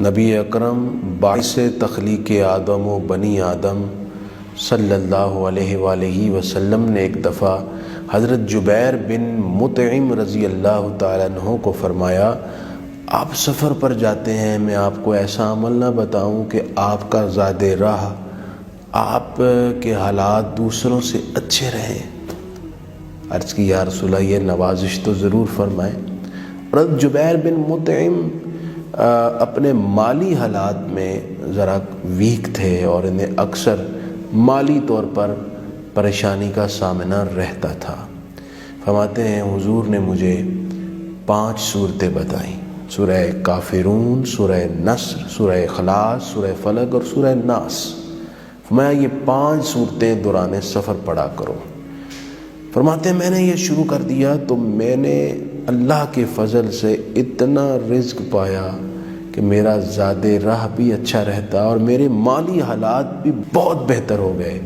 نبی اکرم باعث تخلیق آدم و بنی آدم صلی اللہ علیہ وآلہ وسلم نے ایک دفعہ حضرت جبیر بن مطعم رضی اللہ تعالیٰ عنہ کو فرمایا، آپ سفر پر جاتے ہیں، میں آپ کو ایسا عمل نہ بتاؤں کہ آپ کا زاد راہ، آپ کے حالات دوسروں سے اچھے رہیں؟ عرض کی یا رسول اللہ، یہ نوازش تو ضرور فرمائیں۔ حضرت جبیر بن مطعم اپنے مالی حالات میں ذرا ویک تھے اور انہیں اکثر مالی طور پر پریشانی کا سامنا رہتا تھا۔ فرماتے ہیں حضور نے مجھے 5 صورتیں بتائیں، سورہ کافرون، سورہ نصر، سورہ اخلاص، سورہ فلق اور سورہ ناس۔ فرمایا یہ 5 صورتیں دوران سفر پڑھا کرو۔ فرماتے ہیں میں نے یہ شروع کر دیا تو میں نے اللہ کے فضل سے اتنا رزق پایا کہ میرا زاد راہ بھی اچھا رہتا اور میرے مالی حالات بھی بہت بہتر ہو گئے،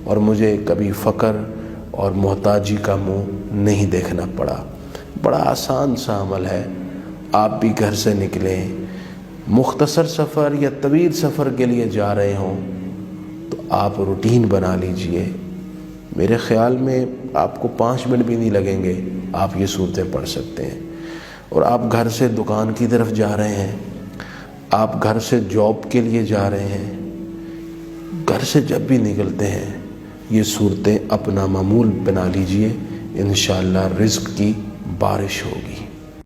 اور مجھے کبھی فقر اور محتاجی کا منہ نہیں دیکھنا پڑا۔ بڑا آسان سا عمل ہے، آپ بھی گھر سے نکلیں، مختصر سفر یا طویل سفر کے لیے جا رہے ہوں تو آپ روٹین بنا لیجئے۔ میرے خیال میں آپ کو 5 منٹ بھی نہیں لگیں گے، آپ یہ صورتیں پڑھ سکتے ہیں۔ اور آپ گھر سے دکان کی طرف جا رہے ہیں، آپ گھر سے جاب کے لیے جا رہے ہیں، گھر سے جب بھی نکلتے ہیں یہ صورتیں اپنا معمول بنا لیجئے، انشاءاللہ رزق کی بارش ہوگی۔